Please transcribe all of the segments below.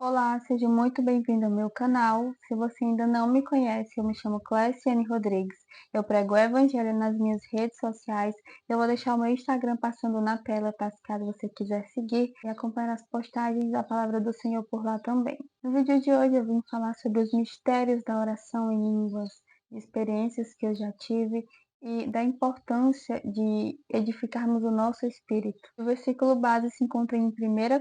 Olá, seja muito bem-vindo ao meu canal. Se você ainda não me conhece, eu me chamo Cleciane Rodrigues. Eu prego o Evangelho nas minhas redes sociais. Eu vou deixar o meu Instagram passando na tela, tá? Caso você quiser seguir e acompanhar as postagens da Palavra do Senhor por lá também. No vídeo de hoje eu vim falar sobre os mistérios da oração em línguas, de experiências que eu já tive e da importância de edificarmos o nosso espírito. O versículo base se encontra em 1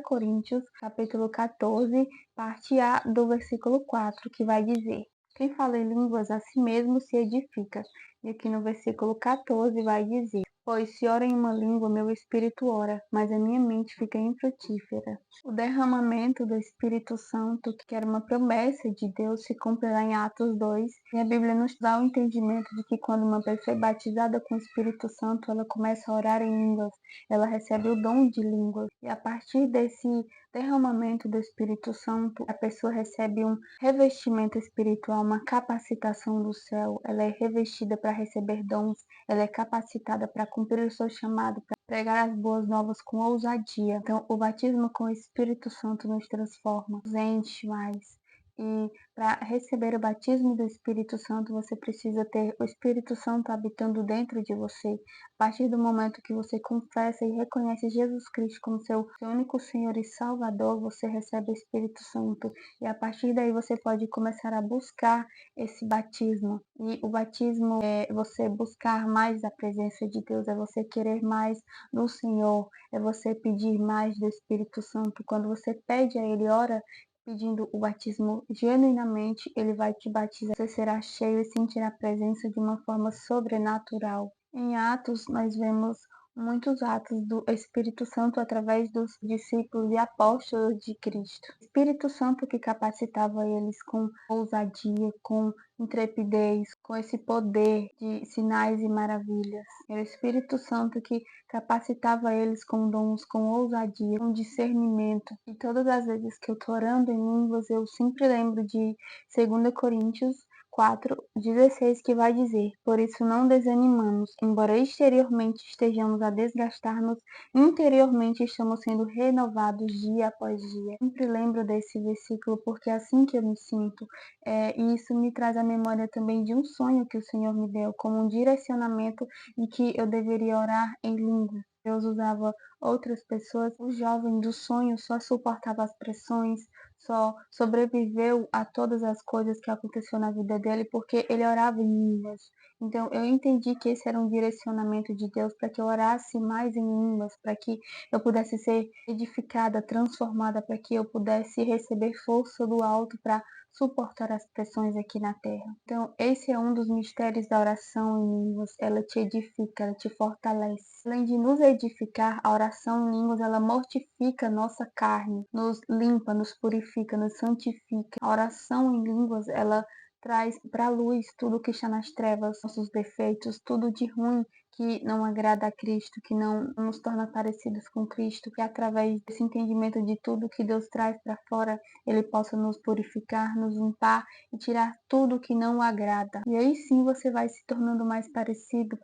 Coríntios, capítulo 14, parte A do versículo 4, que vai dizer: Quem fala em línguas a si mesmo se edifica. E aqui no versículo 14 vai dizer: Pois se oro em uma língua, meu espírito ora, mas a minha mente fica infrutífera. O derramamento do Espírito Santo, que era uma promessa de Deus, se cumprirá em Atos 2. E a Bíblia nos dá o entendimento de que quando uma pessoa é batizada com o Espírito Santo, ela começa a orar em línguas, ela recebe o dom de línguas. E a partir desse derramamento do Espírito Santo, a pessoa recebe um revestimento espiritual, uma capacitação do céu. Ela é revestida para receber dons, ela é capacitada para cumprir o seu chamado, para pregar as boas novas com ousadia. Então, o batismo com o Espírito Santo nos transforma, nos enche mais. E para receber o batismo do Espírito Santo, você precisa ter o Espírito Santo habitando dentro de você. A partir do momento que você confessa e reconhece Jesus Cristo como seu único Senhor e Salvador, você recebe o Espírito Santo. E a partir daí você pode começar a buscar esse batismo. E o batismo é você buscar mais a presença de Deus, é você querer mais do Senhor, é você pedir mais do Espírito Santo. Quando você pede a Ele, ora pedindo o batismo genuinamente, Ele vai te batizar. Você será cheio e sentirá a presença de uma forma sobrenatural. Em Atos, nós vemos muitos atos do Espírito Santo através dos discípulos e apóstolos de Cristo. Espírito Santo que capacitava eles com ousadia, com intrepidez, com esse poder de sinais e maravilhas. Era o Espírito Santo que capacitava eles com dons, com ousadia, com discernimento. E todas as vezes que eu estou orando em línguas, eu sempre lembro de 2 Coríntios 4:16, que vai dizer: Por isso não desanimamos, embora exteriormente estejamos a desgastar-nos, interiormente estamos sendo renovados dia após dia. Sempre lembro desse versículo porque é assim que eu me sinto. E isso me traz à memória também de um sonho que o Senhor me deu, como um direcionamento de que eu deveria orar em língua. Deus usava outras pessoas. O jovem do sonho só suportava as pressões, só sobreviveu a todas as coisas que aconteceu na vida dele porque ele orava em línguas. Então eu entendi que esse era um direcionamento de Deus para que eu orasse mais em línguas, para que eu pudesse ser edificada, transformada, para que eu pudesse receber força do alto para suportar as pressões aqui na terra. Então, esse é um dos mistérios da oração em línguas. Ela te edifica, ela te fortalece. Além de nos edificar, a oração em línguas, ela mortifica a nossa carne, nos limpa, nos purifica, nos santifica. A oração em línguas, ela traz para a luz tudo que está nas trevas, nossos defeitos, tudo de ruim que não agrada a Cristo, que não nos torna parecidos com Cristo, que através desse entendimento de tudo que Deus traz para fora, Ele possa nos purificar, nos limpar e tirar tudo que não o agrada. E aí sim você vai se tornando mais parecido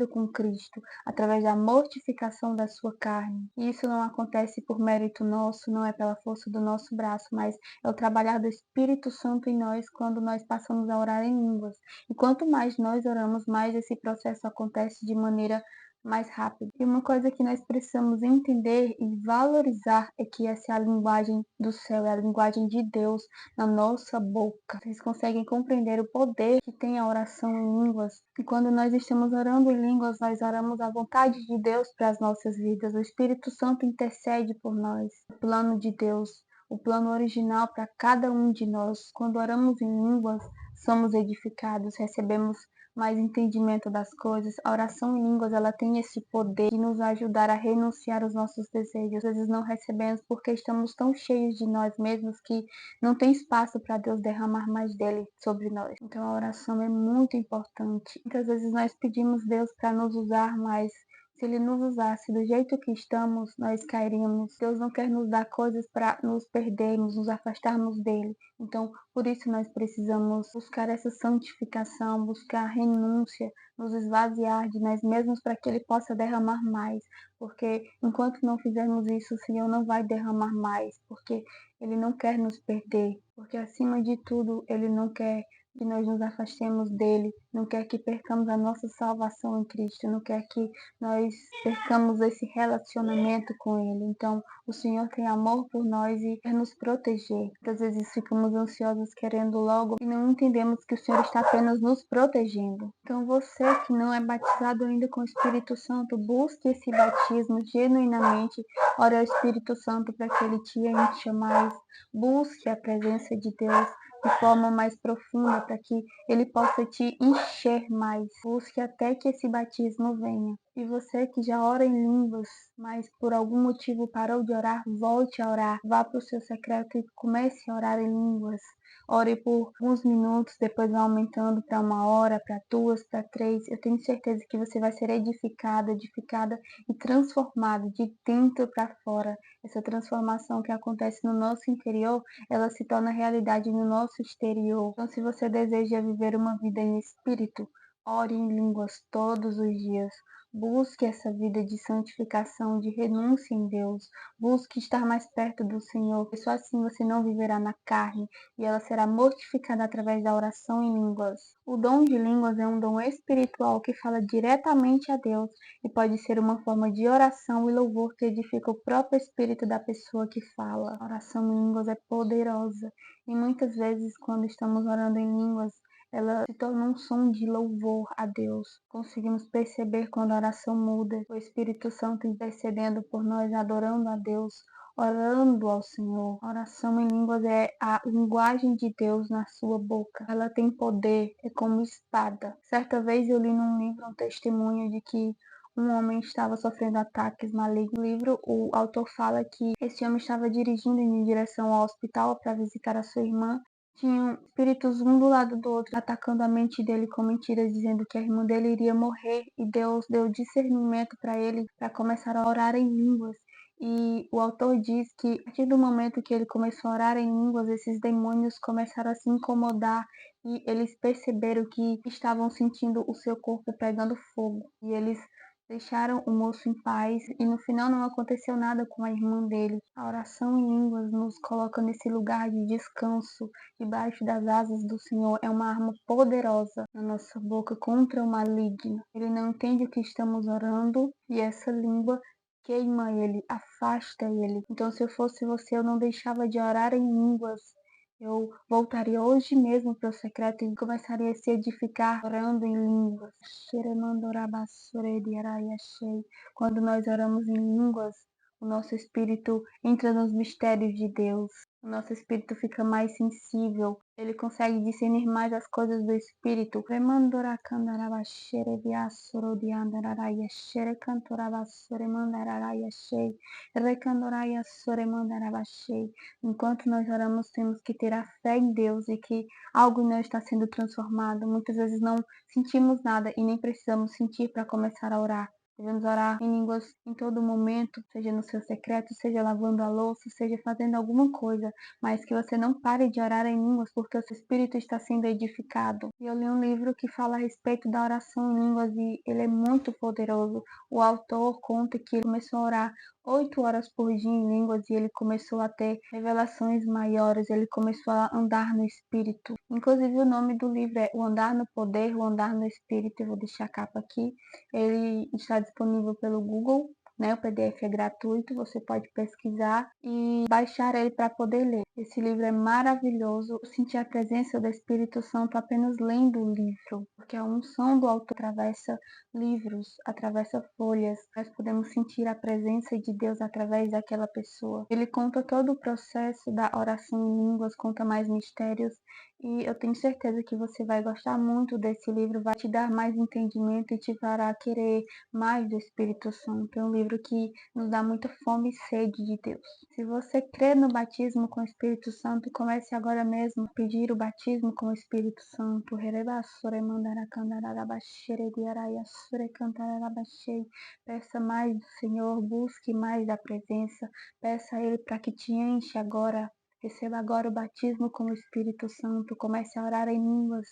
com Cristo, através da mortificação da sua carne. E isso não acontece por mérito nosso, não é pela força do nosso braço, mas é o trabalhar do Espírito Santo em nós quando nós passamos a orar em línguas. E quanto mais nós oramos, mais esse processo acontece de maneira mais rápida. E uma coisa que nós precisamos entender e valorizar é que essa é a linguagem do céu, é a linguagem de Deus na nossa boca. Vocês conseguem compreender o poder que tem a oração em línguas? E quando nós estamos orando em línguas, nós oramos a vontade de Deus para as nossas vidas. O Espírito Santo intercede por nós. O plano de Deus, o plano original para cada um de nós. Quando oramos em línguas, somos edificados, recebemos mais entendimento das coisas. A oração em línguas, ela tem esse poder de nos ajudar a renunciar aos nossos desejos. Às vezes não recebemos porque estamos tão cheios de nós mesmos que não tem espaço para Deus derramar mais dele sobre nós. Então a oração é muito importante. Muitas vezes nós pedimos Deus para nos usar mais, Se Ele nos usasse do jeito que estamos, nós cairíamos. Deus não quer nos dar coisas para nos perdermos, nos afastarmos dele. Então, por isso nós precisamos buscar essa santificação, buscar renúncia, nos esvaziar de nós mesmos para que Ele possa derramar mais. Porque enquanto não fizermos isso, o Senhor não vai derramar mais, porque Ele não quer nos perder. Porque acima de tudo, Ele não quer que nós nos afastemos dele, não quer que percamos a nossa salvação em Cristo, não quer que nós percamos esse relacionamento com ele. Então, o Senhor tem amor por nós e quer nos proteger. Muitas vezes ficamos ansiosos querendo logo e não entendemos que o Senhor está apenas nos protegendo. Então, você que não é batizado ainda com o Espírito Santo, busque esse batismo genuinamente. Ore ao Espírito Santo para que ele te encha mais. Busque a presença de Deus de forma mais profunda para que ele possa te encher mais. Busque até que esse batismo venha. E você que já ora em línguas, mas por algum motivo parou de orar, volte a orar. Vá para o seu secreto e comece a orar em línguas. Ore por alguns minutos, depois vá aumentando para 1 hora, para 2, para 3. Eu tenho certeza que você vai ser edificada e transformada de dentro para fora. Essa transformação que acontece no nosso interior, ela se torna realidade no nosso exterior. Então, se você deseja viver uma vida em espírito, ore em línguas todos os dias. Busque essa vida de santificação, de renúncia em Deus. Busque estar mais perto do Senhor, porque só assim você não viverá na carne e ela será mortificada através da oração em línguas. O dom de línguas é um dom espiritual que fala diretamente a Deus e pode ser uma forma de oração e louvor que edifica o próprio espírito da pessoa que fala. A oração em línguas é poderosa e muitas vezes quando estamos orando em línguas, ela se torna um som de louvor a Deus. Conseguimos perceber quando a oração muda, o Espírito Santo intercedendo por nós, adorando a Deus, orando ao Senhor. A oração em línguas é a linguagem de Deus na sua boca. Ela tem poder, é como espada. Certa vez eu li num livro um testemunho de que um homem estava sofrendo ataques malignos. No livro, o autor fala que esse homem estava dirigindo em direção ao hospital para visitar a sua irmã. Tinham espíritos um do lado do outro, atacando a mente dele com mentiras, dizendo que a irmã dele iria morrer, e Deus deu discernimento para ele para começar a orar em línguas. E o autor diz que a partir do momento que ele começou a orar em línguas, esses demônios começaram a se incomodar e eles perceberam que estavam sentindo o seu corpo pegando fogo. E eles deixaram o moço em paz e no final não aconteceu nada com a irmã dele. A oração em línguas nos coloca nesse lugar de descanso, debaixo das asas do Senhor. É uma arma poderosa na nossa boca contra o maligno. Ele não entende o que estamos orando e essa língua queima ele, afasta ele. Então, se eu fosse você, eu não deixava de orar em línguas. Eu voltaria hoje mesmo para o secreto e começaria a se edificar orando em línguas. Quando nós oramos em línguas, o nosso espírito entra nos mistérios de Deus. O nosso espírito fica mais sensível. Ele consegue discernir mais as coisas do espírito. Enquanto nós oramos, temos que ter a fé em Deus e que algo em nós está sendo transformado. Muitas vezes não sentimos nada e nem precisamos sentir para começar a orar. Devemos orar em línguas em todo momento, seja no seu secreto, seja lavando a louça, seja fazendo alguma coisa, mas que você não pare de orar em línguas porque o seu espírito está sendo edificado. E eu li um livro que fala a respeito da oração em línguas e ele é muito poderoso. O autor conta que ele começou a orar 8 horas por dia em línguas e ele começou a ter revelações maiores, ele começou a andar no Espírito. Inclusive o nome do livro é O Andar no Poder, O Andar no Espírito. Eu vou deixar a capa aqui. Ele está disponível pelo Google, né? O PDF é gratuito, você pode pesquisar e baixar ele para poder ler. Esse livro é maravilhoso. Eu senti a presença do Espírito Santo apenas lendo o livro, porque a unção do autor atravessa livros, atravessa folhas. Nós podemos sentir a presença de Deus através daquela pessoa. Ele conta todo o processo da oração em línguas, conta mais mistérios E eu tenho certeza que você vai gostar muito desse livro, vai te dar mais entendimento e te fará querer mais do Espírito Santo. É um livro que nos dá muita fome e sede de Deus. Se você crê no batismo com o Espírito Santo, comece agora mesmo a pedir o batismo com o Espírito Santo. Peça mais do Senhor, busque mais da presença, peça a Ele para que te enche agora. Receba agora o batismo com o Espírito Santo. Comece a orar em línguas.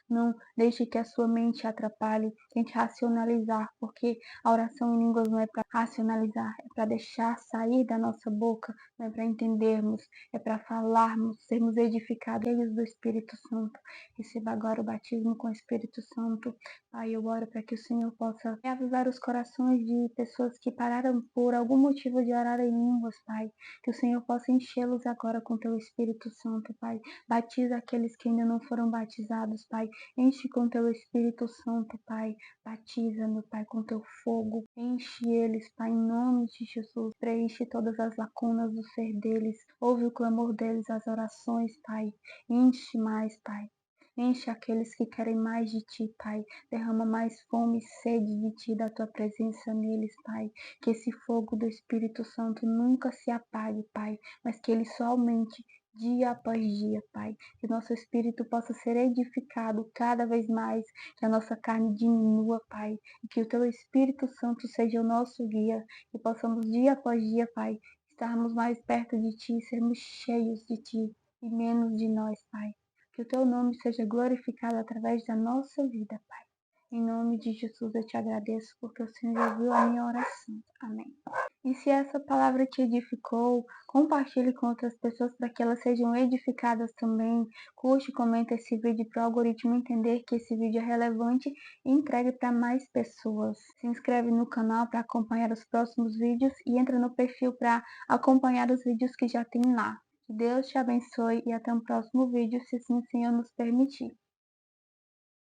Não deixe que a sua mente atrapalhe. Tente racionalizar, porque a oração em línguas não é para racionalizar, é para deixar sair da nossa boca, não é para entendermos, é para falarmos, sermos edificados do Espírito Santo. Receba agora o batismo com o Espírito Santo. Pai, eu oro para que o Senhor possa reavivar os corações de pessoas que pararam por algum motivo de orar em línguas, Pai. Que o Senhor possa enchê-los agora com teu Espírito Santo, Pai. Batiza aqueles que ainda não foram batizados, Pai. Enche com teu Espírito Santo, Pai. Batiza, meu Pai, com teu fogo. Enche eles, Pai, em nome de Jesus. Preenche todas as lacunas do ser deles. Ouve o clamor deles, as orações, Pai. Enche mais, Pai. Enche aqueles que querem mais de ti, Pai. Derrama mais fome e sede de ti, da tua presença neles, Pai. Que esse fogo do Espírito Santo nunca se apague, Pai, mas que ele só aumente dia após dia, Pai. Que nosso espírito possa ser edificado cada vez mais, que a nossa carne diminua, Pai, e que o teu Espírito Santo seja o nosso guia, e possamos dia após dia, Pai, estarmos mais perto de ti, sermos cheios de ti e menos de nós, Pai. Que o teu nome seja glorificado através da nossa vida, Pai. Em nome de Jesus eu te agradeço porque o Senhor já ouviu a minha oração. Amém. E se essa palavra te edificou, compartilhe com outras pessoas para que elas sejam edificadas também. Curte e comenta esse vídeo para o algoritmo entender que esse vídeo é relevante e entregue para mais pessoas. Se inscreve no canal para acompanhar os próximos vídeos e entra no perfil para acompanhar os vídeos que já tem lá. Que Deus te abençoe e até o próximo vídeo, se assim o Senhor nos permitir.